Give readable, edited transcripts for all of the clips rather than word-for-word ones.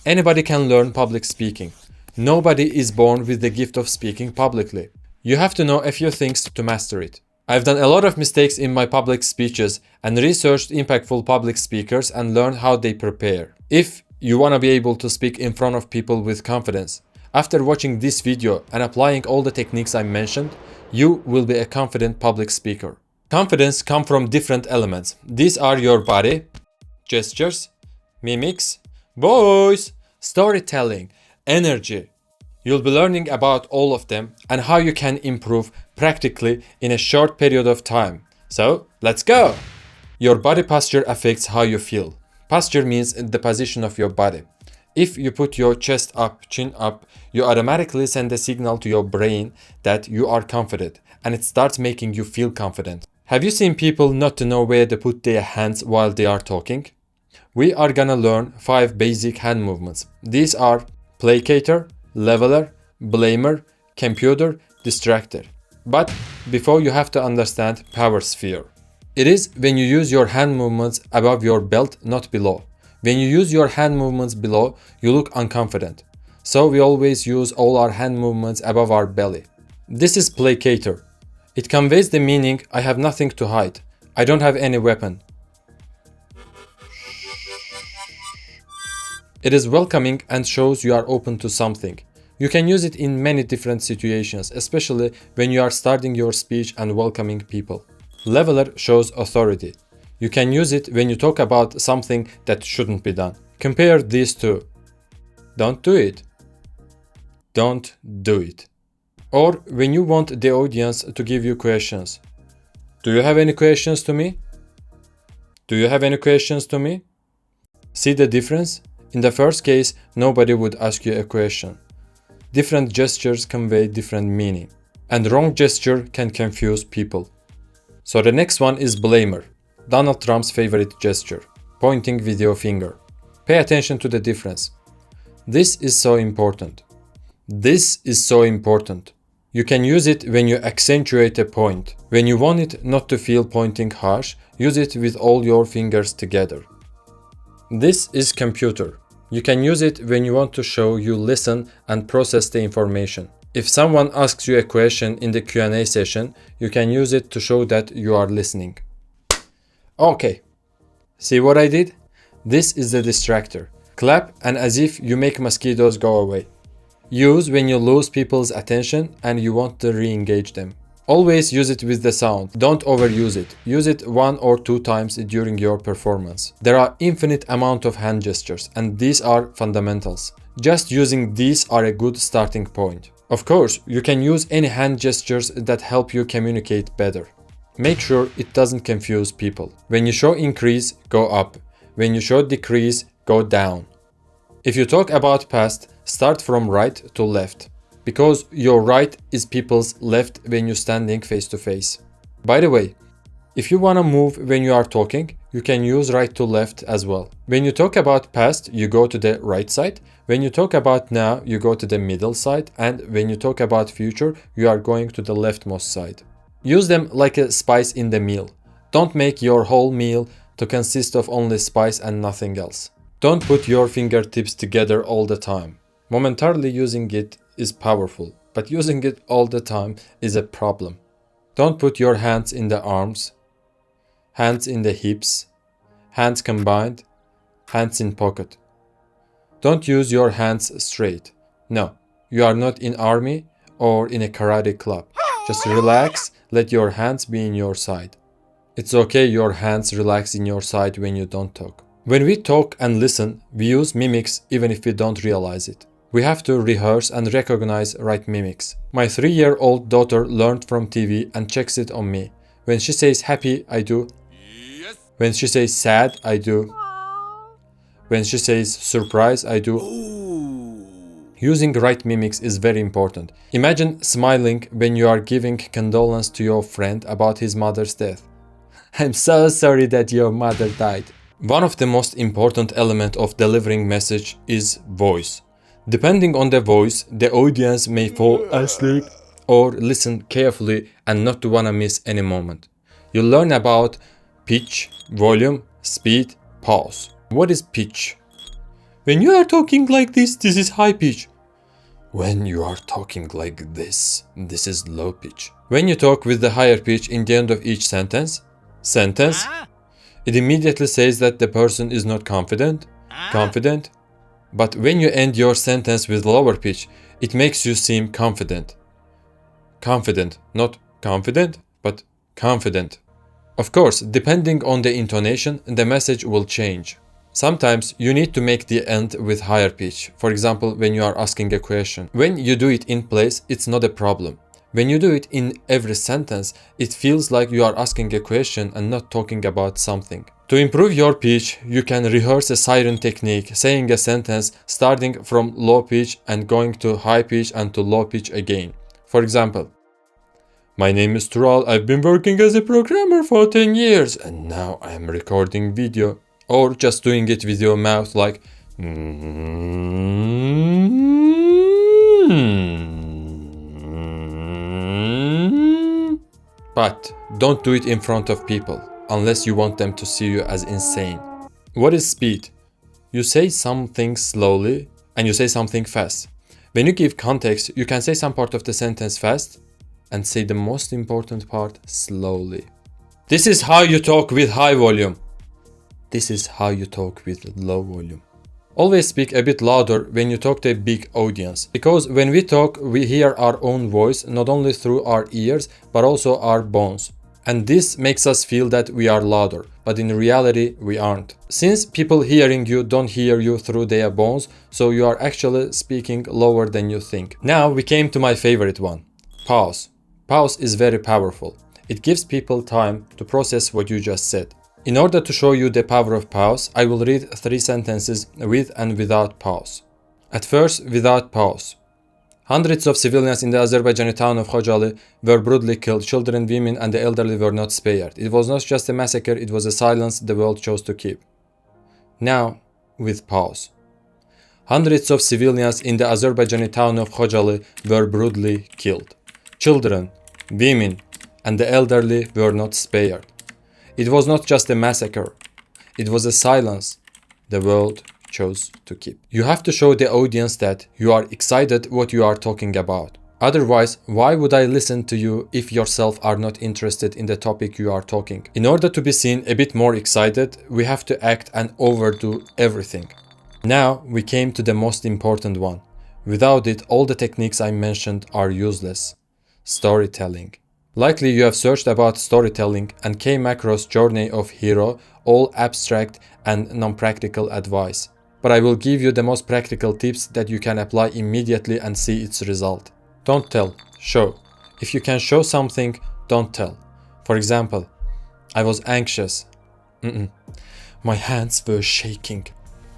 Anybody can learn public speaking. Nobody is born with the gift of speaking publicly. You have to know a few things to master it. I've done a lot of mistakes in my public speeches and researched impactful public speakers and learned how they prepare. If you want to be able to speak in front of people with confidence, after watching this video and applying all the techniques I mentioned, you will be a confident public speaker. Confidence comes from different elements. These are your body, gestures, mimics, voice, storytelling, energy. You'll be learning about all of them and how you can improve practically in a short period of time. So, let's go! Your body posture affects how you feel. Posture means the position of your body. If you put your chest up, chin up, you automatically send a signal to your brain that you are confident and it starts making you feel confident. Have you seen people not to know where to put their hands while they are talking? We are gonna learn 5 basic hand movements. These are placator, leveler, blamer, computer, distractor. But before you have to understand power sphere. It is when you use your hand movements above your belt, not below. When you use your hand movements below, you look unconfident. So we always use all our hand movements above our belly. This is placator. It conveys the meaning I have nothing to hide. I don't have any weapon. It is welcoming and shows you are open to something. You can use it in many different situations, especially when you are starting your speech and welcoming people. Leveler shows authority. You can use it when you talk about something that shouldn't be done. Compare these two. Don't do it. Don't do it. Or when you want the audience to give you questions. Do you have any questions to me? Do you have any questions to me? See the difference? In the first case, nobody would ask you a question. Different gestures convey different meaning, and wrong gesture can confuse people. So the next one is blamer. Donald Trump's favorite gesture, pointing video finger. Pay attention to the difference. This is so important. This is so important. You can use it when you accentuate a point. When you want it not to feel pointing harsh, use it with all your fingers together. This is computer. You can use it when you want to show you listen and process the information. If someone asks you a question in the Q&A session, you can use it to show that you are listening. Okay, see what I did? This is the distractor. Clap and as if you make mosquitoes go away. Use when you lose people's attention and you want to re-engage them. Always use it with the sound. Don't overuse it. Use it 1 or 2 times during your performance. There are infinite amount of hand gestures and these are fundamentals. Just using these are a good starting point. Of course, you can use any hand gestures that help you communicate better. Make sure it doesn't confuse people. When you show increase, go up. When you show decrease, go down. If you talk about past, start from right to left. Because your right is people's left when you're standing face to face. By the way, if you want to move when you are talking, you can use right to left as well. When you talk about past, you go to the right side. When you talk about now, you go to the middle side. And when you talk about future, you are going to the leftmost side. Use them like a spice in the meal. Don't make your whole meal to consist of only spice and nothing else. Don't put your fingertips together all the time. Momentarily using it is powerful, but using it all the time is a problem. Don't put your hands in the arms, hands in the hips, hands combined, hands in pocket. Don't use your hands straight. No, you are not in army or in a karate club. Just relax, let your hands be in your side. It's okay your hands relax in your side when you don't talk. When we talk and listen, we use mimics even if we don't realize it. We have to rehearse and recognize right mimics. My 3-year-old daughter learned from TV and checks it on me. When she says happy, I do. Yes. When she says sad, I do. When she says surprise, I do. Ooh. Using right mimics is very important. Imagine smiling when you are giving condolence to your friend about his mother's death. I'm so sorry that your mother died. One of the most important elements of delivering message is voice. Depending on the voice, the audience may fall asleep or listen carefully and not to wanna miss any moment. You'll learn about pitch, volume, speed, pause. What is pitch? When you are talking like this is high pitch. When you are talking like this is low pitch. When you talk with the higher pitch in the end of each sentence, it immediately says that the person is not confident. But when you end your sentence with lower pitch, it makes you seem confident. Not confident, but confident. Of course, depending on the intonation, the message will change. Sometimes you need to make the end with higher pitch, for example, when you are asking a question. When you do it in place, it's not a problem. When you do it in every sentence, it feels like you are asking a question and not talking about something. To improve your pitch, you can rehearse a siren technique, saying a sentence starting from low pitch and going to high pitch and to low pitch again. For example, my name is Tural, I've been working as a programmer for 10 years and now I am recording video. Or just doing it with your mouth like But don't do it in front of people, unless you want them to see you as insane. What is speed? You say something slowly and you say something fast. When you give context, you can say some part of the sentence fast and say the most important part slowly. This is how you talk with high volume. This is how you talk with low volume. Always speak a bit louder when you talk to a big audience, because when we talk, we hear our own voice not only through our ears but also our bones. And this makes us feel that we are louder, but in reality we aren't. Since people hearing you don't hear you through their bones, so you are actually speaking lower than you think. Now we came to my favorite one. Pause. Pause is very powerful. It gives people time to process what you just said. In order to show you the power of pause, I will read 3 sentences with and without pause. At first, without pause. Hundreds of civilians in the Azerbaijani town of Khojaly were brutally killed. Children, women and the elderly were not spared. It was not just a massacre, it was a silence the world chose to keep. Now, with pause. Hundreds of civilians in the Azerbaijani town of Khojaly were brutally killed. Children, women and the elderly were not spared. It was not just a massacre, it was a silence the world chose to keep. You have to show the audience that you are excited what you are talking about. Otherwise, why would I listen to you if yourself are not interested in the topic you are talking? In order to be seen a bit more excited, we have to act and overdo everything. Now we came to the most important one. Without it, all the techniques I mentioned are useless. Storytelling. Likely you have searched about storytelling and came across Journey of Hero, all abstract and non-practical advice. But I will give you the most practical tips that you can apply immediately and see its result. Don't tell, show. If you can show something, don't tell. For example, I was anxious. My hands were shaking.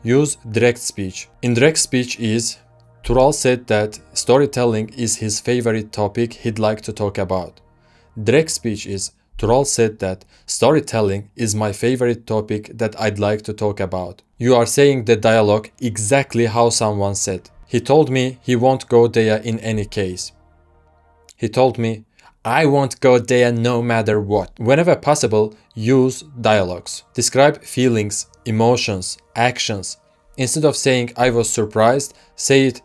Use direct speech. In direct speech is, Tural said that storytelling is his favorite topic he'd like to talk about. Direct speech is, Tural said that storytelling is my favorite topic that I'd like to talk about. You are saying the dialogue exactly how someone said. He told me he won't go there in any case. He told me, I won't go there no matter what. Whenever possible, use dialogues. Describe feelings, emotions, actions. Instead of saying I was surprised, say it,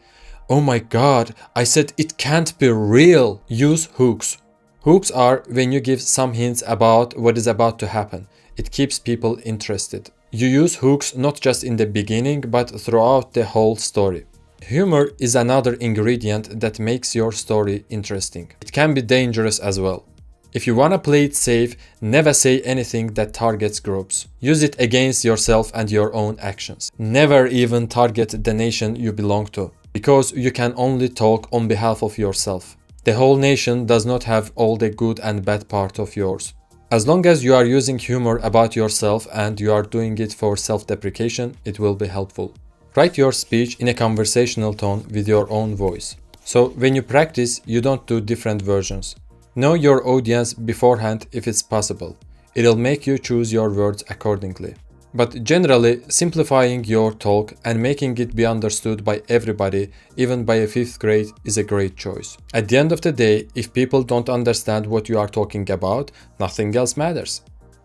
oh my god, I said it can't be real. Use hooks. Hooks are when you give some hints about what is about to happen. It keeps people interested. You use hooks not just in the beginning, but throughout the whole story. Humor is another ingredient that makes your story interesting. It can be dangerous as well. If you wanna play it safe, never say anything that targets groups. Use it against yourself and your own actions. Never even target the nation you belong to, because you can only talk on behalf of yourself. The whole nation does not have all the good and bad part of yours. As long as you are using humor about yourself and you are doing it for self-deprecation, it will be helpful. Write your speech in a conversational tone with your own voice. So when you practice, you don't do different versions. Know your audience beforehand if it's possible. It'll make you choose your words accordingly. But generally, simplifying your talk and making it be understood by everybody, even by a 5th grade, is a great choice. At the end of the day, if people don't understand what you are talking about, nothing else matters.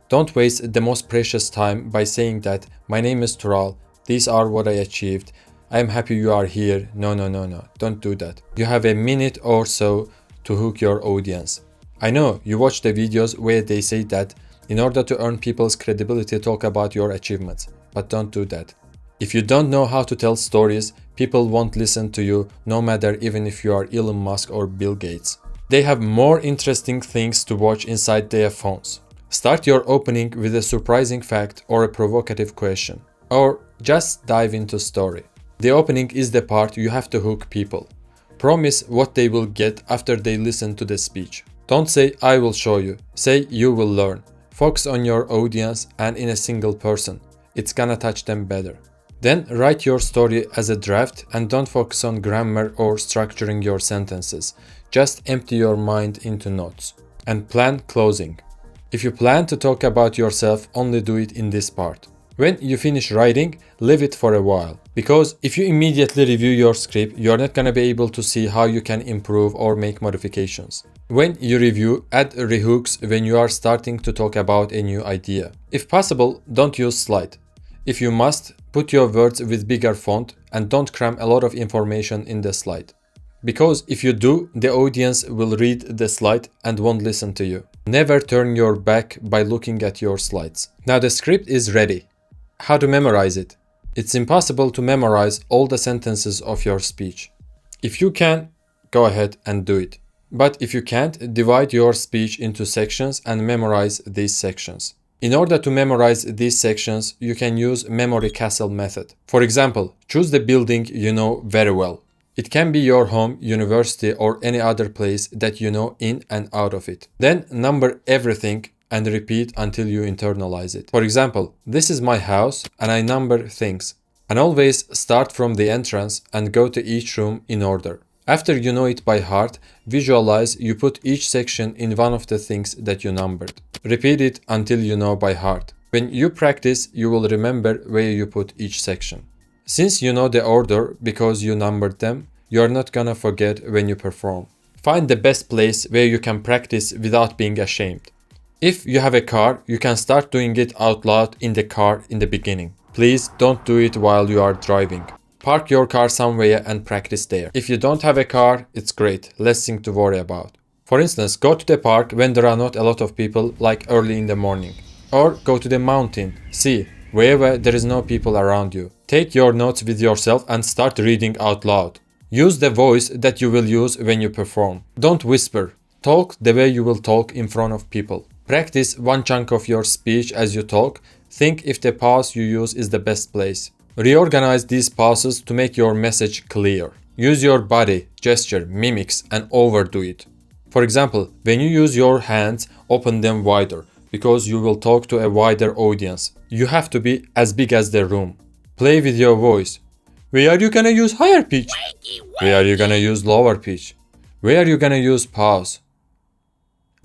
Don't waste the most precious time by saying that my name is Tural, these are what I achieved, I am happy you are here. No, no, no, no, don't do that. You have a minute or so to hook your audience. I know you watch the videos where they say that in order to earn people's credibility, talk about your achievements, but don't do that. If you don't know how to tell stories, people won't listen to you, no matter even if you are Elon Musk or Bill Gates. They have more interesting things to watch inside their phones. Start your opening with a surprising fact or a provocative question, or just dive into story. The opening is the part you have to hook people. Promise what they will get after they listen to the speech. Don't say, I will show you. Say, you will learn. Focus on your audience and in a single person. It's gonna touch them better. Then write your story as a draft and don't focus on grammar or structuring your sentences. Just empty your mind into notes. And plan closing. If you plan to talk about yourself, only do it in this part. When you finish writing, leave it for a while. Because if you immediately review your script, you're not gonna be able to see how you can improve or make modifications. When you review, add rehooks when you are starting to talk about a new idea. If possible, don't use slide. If you must, put your words with bigger font and don't cram a lot of information in the slide. Because if you do, the audience will read the slide and won't listen to you. Never turn your back by looking at your slides. Now the script is ready. How to memorize it? It's impossible to memorize all the sentences of your speech. If you can, go ahead and do it. But if you can't, divide your speech into sections and memorize these sections. In order to memorize these sections, you can use memory castle method. For example, choose the building you know very well. It can be your home, university, or any other place that you know in and out of it. Then number everything and repeat until you internalize it. For example, this is my house and I number things. And always start from the entrance and go to each room in order. After you know it by heart, visualize you put each section in one of the things that you numbered. Repeat it until you know by heart. When you practice, you will remember where you put each section. Since you know the order because you numbered them, you're not gonna forget when you perform. Find the best place where you can practice without being ashamed. If you have a car, you can start doing it out loud in the car in the beginning. Please don't do it while you are driving. Park your car somewhere and practice there. If you don't have a car, it's great, less thing to worry about. For instance, go to the park when there are not a lot of people, like early in the morning. Or go to the mountain, see, wherever there is no people around you. Take your notes with yourself and start reading out loud. Use the voice that you will use when you perform. Don't whisper. Talk the way you will talk in front of people. Practice one chunk of your speech as you talk. Think if the pause you use is the best place. Reorganize these pauses to make your message clear. Use your body, gesture, mimics, and overdo it. For example, when you use your hands, open them wider, because you will talk to a wider audience. You have to be as big as the room. Play with your voice. Where are you gonna use higher pitch? Where are you gonna use lower pitch? Where are you gonna use pause?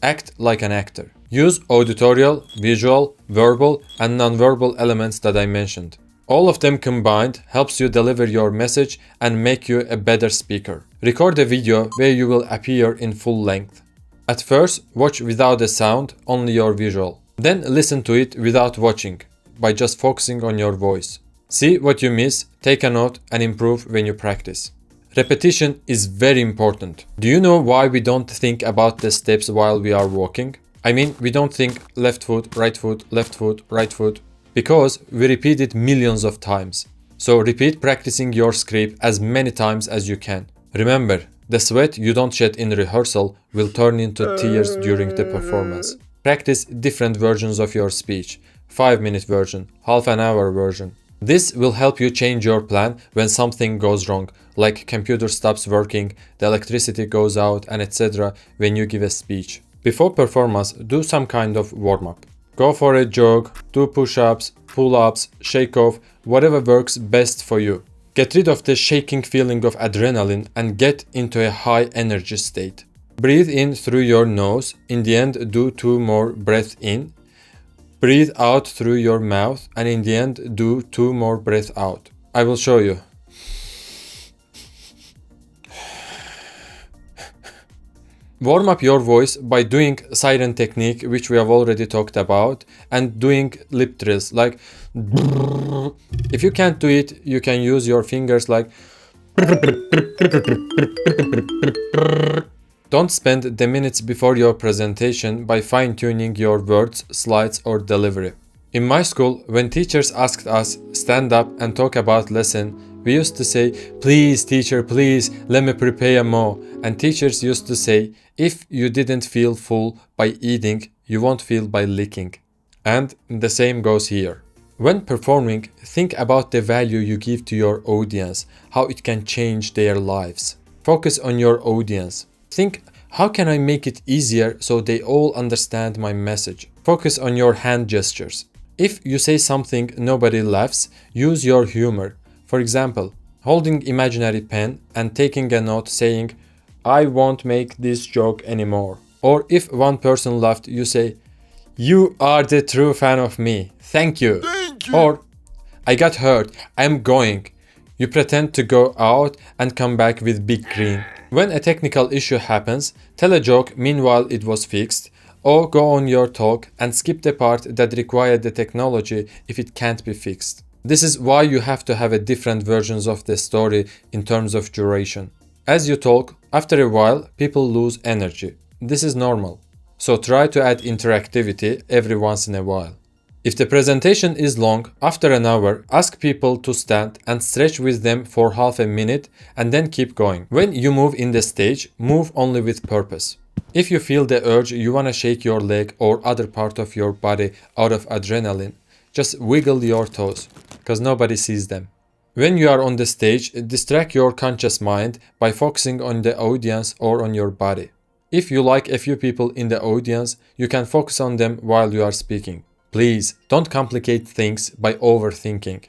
Act like an actor. Use auditorial, visual, verbal, and non-verbal elements that I mentioned. All of them combined helps you deliver your message and make you a better speaker. Record a video where you will appear in full length. At first, watch without the sound, only your visual. Then listen to it without watching, by just focusing on your voice. See what you miss, take a note, and improve when you practice. Repetition is very important. Do you know why we don't think about the steps while we are walking? I mean, we don't think left foot, right foot, left foot, right foot. Because we repeat it millions of times. So repeat practicing your script as many times as you can. Remember, the sweat you don't shed in rehearsal will turn into tears during the performance. Practice different versions of your speech. 5-minute version, half an hour version. This will help you change your plan when something goes wrong, like computer stops working, the electricity goes out, and etc. when you give a speech. Before performance, do some kind of warm-up. Go for a jog, do push-ups, pull-ups, shake-off, whatever works best for you. Get rid of the shaking feeling of adrenaline and get into a high energy state. Breathe in through your nose. In the end, do 2 more breaths in. Breathe out through your mouth, and in the end, do 2 more breaths out. I will show you. Warm up your voice by doing siren technique, which we have already talked about, and doing lip trills like if you can't do it, you can use your fingers like don't spend the minutes before your presentation by fine-tuning your words, slides, or delivery. In my school, when teachers asked us stand up and talk about lesson, we used to say, "Please, teacher, please, let me prepare more." And teachers used to say, "If you didn't feel full by eating, you won't feel by licking." And the same goes here. When performing, think about the value you give to your audience, how it can change their lives. Focus on your audience. Think, how can I make it easier so they all understand my message? Focus on your hand gestures. If you say something nobody laughs, use your humor. For example, holding imaginary pen and taking a note saying, "I won't make this joke anymore." Or if one person laughed, you say, "You are the true fan of me. Thank you." Thank you. Or, "I got hurt. I'm going." You pretend to go out and come back with big grin. When a technical issue happens, tell a joke meanwhile it was fixed, or go on your talk and skip the part that required the technology if it can't be fixed. This is why you have to have a different versions of the story in terms of duration. As you talk, after a while, people lose energy. This is normal. So try to add interactivity every once in a while. If the presentation is long, after an hour, ask people to stand and stretch with them for half a minute and then keep going. When you move in the stage, move only with purpose. If you feel the urge you want to shake your leg or other part of your body out of adrenaline, just wiggle your toes, because nobody sees them. When you are on the stage, distract your conscious mind by focusing on the audience or on your body. If you like a few people in the audience, you can focus on them while you are speaking. Please, don't complicate things by overthinking.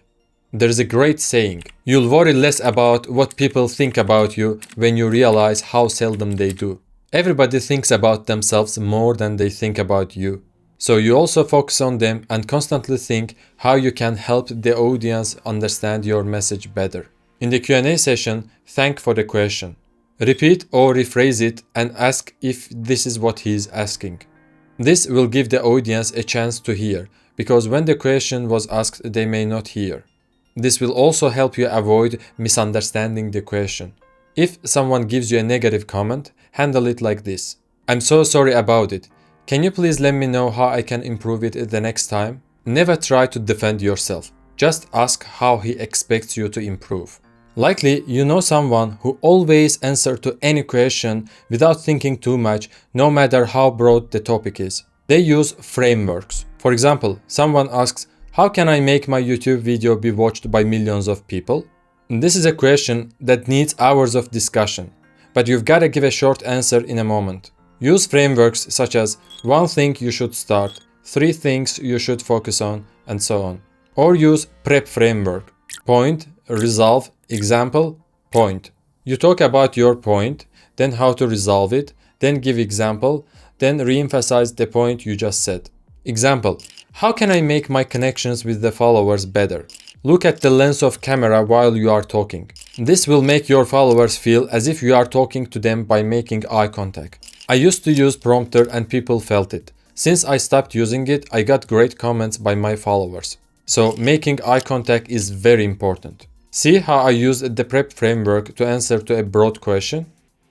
There is a great saying, you'll worry less about what people think about you when you realize how seldom they do. Everybody thinks about themselves more than they think about you. So you also focus on them and constantly think how you can help the audience understand your message better. In the Q&A session, thank for the question. Repeat or rephrase it and ask if this is what he is asking. This will give the audience a chance to hear, because when the question was asked, they may not hear. This will also help you avoid misunderstanding the question. If someone gives you a negative comment, handle it like this. "I'm so sorry about it. Can you please let me know how I can improve it the next time?" Never try to defend yourself. Just ask how he expects you to improve. Likely, you know someone who always answers to any question without thinking too much, no matter how broad the topic is. They use frameworks. For example, someone asks, "How can I make my YouTube video be watched by millions of people?" This is a question that needs hours of discussion, but you've got to give a short answer in a moment. Use frameworks such as 1 thing you should start, 3 things you should focus on, and so on. Or use PREP framework. Point, resolve, example, point. You talk about your point, then how to resolve it, then give example, then re-emphasize the point you just said. Example, how can I make my connections with the followers better? Look at the lens of camera while you are talking. This will make your followers feel as if you are talking to them by making eye contact. I used to use prompter and people felt it. Since I stopped using it, I got great comments by my followers. So making eye contact is very important. See how I used the PREP framework to answer to a broad question?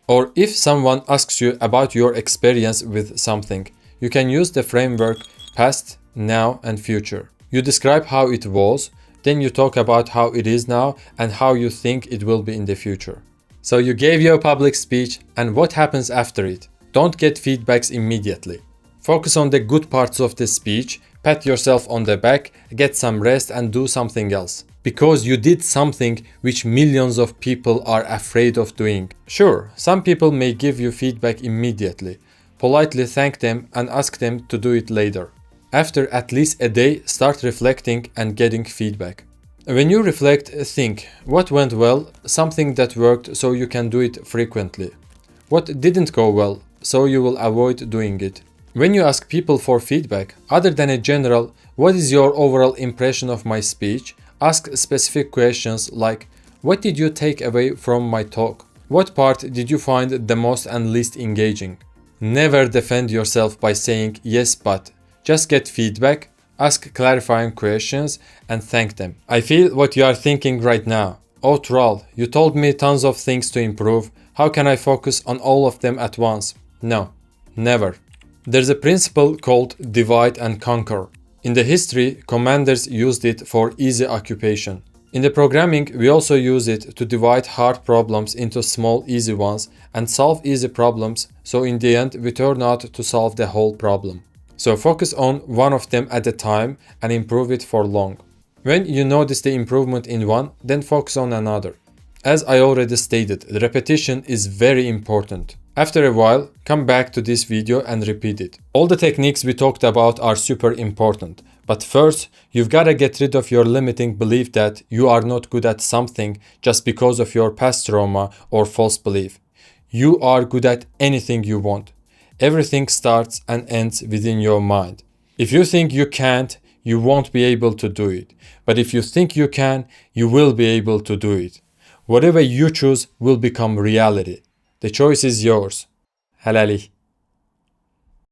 Or if someone asks you about your experience with something, you can use the framework past, now, and future. You describe how it was, then you talk about how it is now and how you think it will be in the future. So you gave your public speech, and what happens after it? Don't get feedbacks immediately. Focus on the good parts of the speech, pat yourself on the back, get some rest and do something else. Because you did something which millions of people are afraid of doing. Sure, some people may give you feedback immediately. Politely thank them and ask them to do it later. After at least a day, start reflecting and getting feedback. When you reflect, think what went well, something that worked so you can do it frequently. What didn't go well, so you will avoid doing it. When you ask people for feedback, other than a general, what is your overall impression of my speech? Ask specific questions like, what did you take away from my talk? What part did you find the most and least engaging? Never defend yourself by saying yes but. Just get feedback, ask clarifying questions, and thank them. I feel what you are thinking right now. Oh Tral, you told me tons of things to improve. How can I focus on all of them at once? No, never. There's a principle called divide and conquer. In the history, commanders used it for easy occupation. In the programming, we also use it to divide hard problems into small easy ones and solve easy problems, so in the end we turn out to solve the whole problem. So focus on one of them at a time and improve it for long. When you notice the improvement in one, then focus on another. As I already stated, repetition is very important. After a while, come back to this video and repeat it. All the techniques we talked about are super important. But first, you've gotta get rid of your limiting belief that you are not good at something just because of your past trauma or false belief. You are good at anything you want. Everything starts and ends within your mind. If you think you can't, you won't be able to do it. But if you think you can, you will be able to do it. Whatever you choose will become reality. The choice is yours. Halali.